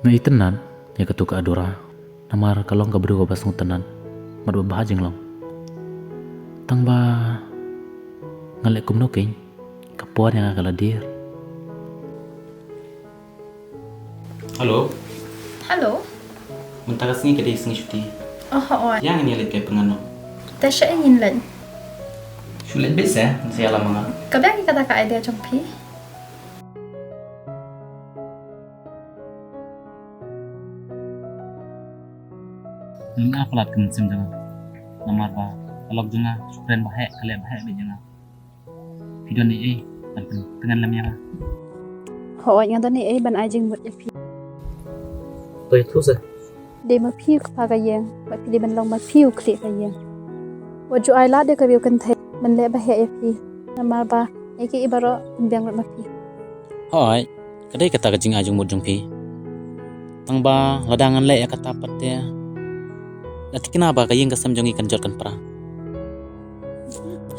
Ngai tenan ya ketuka adora namar kalong ka berdua basung tenan mad bahajing long tang ba ngalek kum noking kapuan yang akala dir. Halo, Halo? muntakas ngi kadai singi syuti. Oo, Yang ini lihat kayak pengano. ta siya ingin lan. Sulit bisa saya lama nga. Kabang kata ka idea trong pi. Nggak pelat kemudian jangan. Namar ba kalau jangan syukran bahaya kalian bahaya be jangan. Video ni dengan lam yang. Họ nga tani ai ban ajing mut ya pi Tuh itu sah. de ma pi pa ka yang ba pi de ban long ma pi kli ka yang wa ju ai la de ka riu kan the man le ba he ya pi namar ba ai ki ibaro biang ma pi Hoi, kadai kata kajing ajung mujung pi. Tang ba ladangan le ya kata pat ya. Lati kenapa kayeng kasam jong ikan jorkan pra.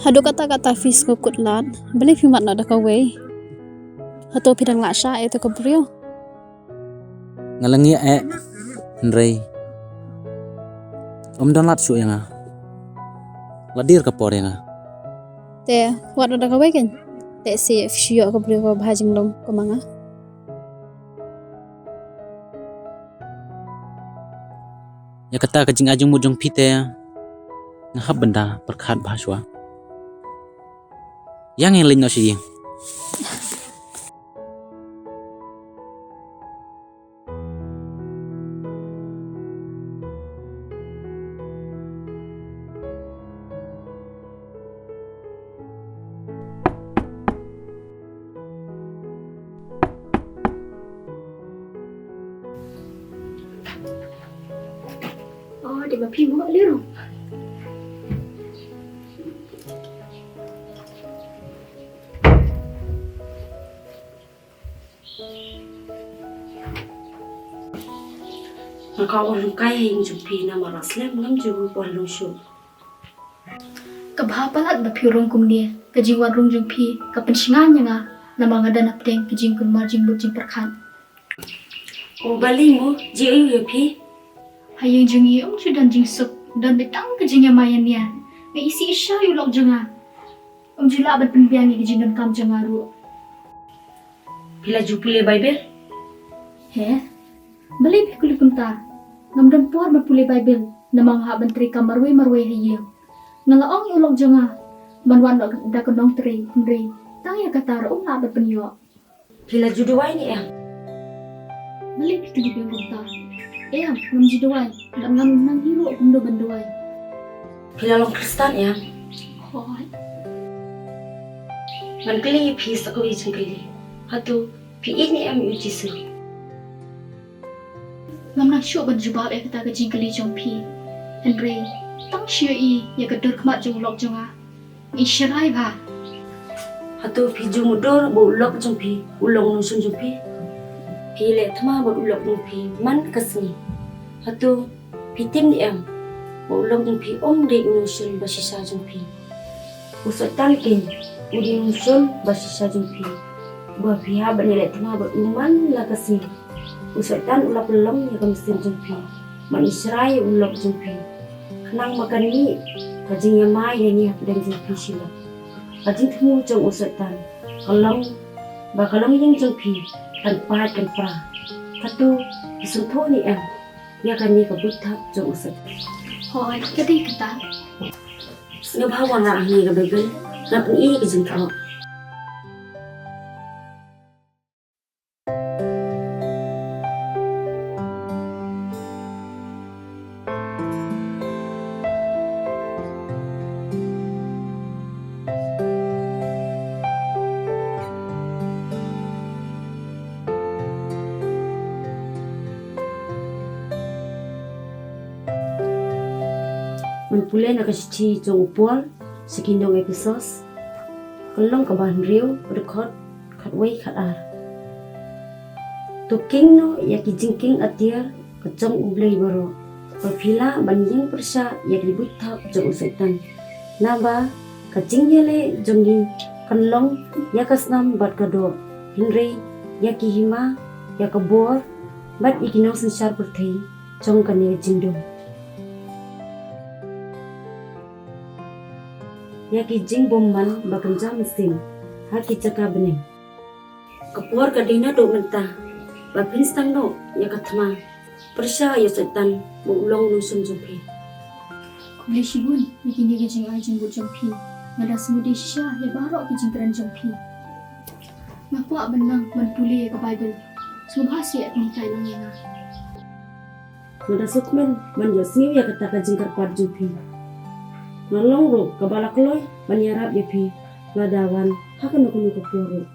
hadu kata kata fis ko kutlan beli pi mat na da ka we hato pi dang la sha e to ka brio Ngalangi Henry. Om dan lat su yang ladir ka por yang te wat na da ka we ken te si fi yo ka brio ko bhajing long ko manga ya kata kajing ajung mujung pi te ngahap benda perkhat bahaswa. Yang lain no si. Oh, di ma pi mo liru. Kau orang kaya yang jumpi nama raslim ngam juga orang syu. Kabha palat ba pi rong kum dia. Kajing wan rong jong pi ka pensingan nga na mga danap deng kajing kun marjing bujing perkhan. Oh balik mu jiu ya pi. Hayang jungi om sudan jing sup dan betang kajing yang mayan niya. May isi isya yu lok janga. Om jula bat penbiang kajing dan kam janga ru. Bila jumpi le Bible. He? Balik pi kulikum ta. Ngamdan puar mapuli Bible na mga habantri ka marwe hayang. Ngalaong yu lok janga. Manwan da kanong tri Henry. Tang ya katara om na bat penyo. Bila juduai ni ya. Balik pi kulikum ta. Ngam jiduai. Ngam nang hiro kum do banduai. Bila long Kristen ya. Hoy. Man kali pi sakwi jengkali. Hatu pi ini am yu jisu. Ngam nang syuk ban jubab e kata kajing kali jong pi. Henry, tang syuk i ya kadur kmat jong lok jonga. I syarai ba. Hatu pi jumudor bo ulok jumpi. Ulong nusun jumpi. Pi le thama bo ulok jumpi man kasni. Hatu pi tim di am. Bo ulok jumpi de nusun basisa jumpi. Usat talkin udi nusun basisa jumpi. Buah pihak bernilai thama bo uman la kasni. Usatan ulap lelong ya kamisin jumpi. Man israi ulok jumpi. Kenang makan ni kajing yang mai ni dan jumpi sila. Kajing temu jong usatan. Kalong yang jumpi kan pahat kan pra. Katu isunto ni em. Ya kan ni kabutap jong usat. Hoy, kadi kata. Ngabawa nga ni kabegel. Ngapun ini kajing tao. Pulai nak kasi jong upol sekindong episos kalong kabahan riu rekod katway katar tuking no ya kijingking atir kacang ublay baro pila banjing persa ya ributap jong usaitan naba kacing yele jongi kanlong ya kasnam bat kado Henry ya kihima ya kabor bat ikinong sensar berthei chong kane jingdong. Yaki jing bomman bagenja mesin haki caka bening. Kepuar kadina do mentah bapin stang no ya katma persya ya setan ulong nusun jumpi. Kubli shibun yakini ke jing ai jing bu jongpi ngada semudi shisha ya barok ke jing keran jongpi. Ngapa benang menpuli ke Bible subhasi at nikai nang yana. Nada sukmen man yosniu ya kata ka jing karpar jumpi. Nalong ro kabala kloy ban yarap ya pi ladawan hakan no kuno kepuar ro.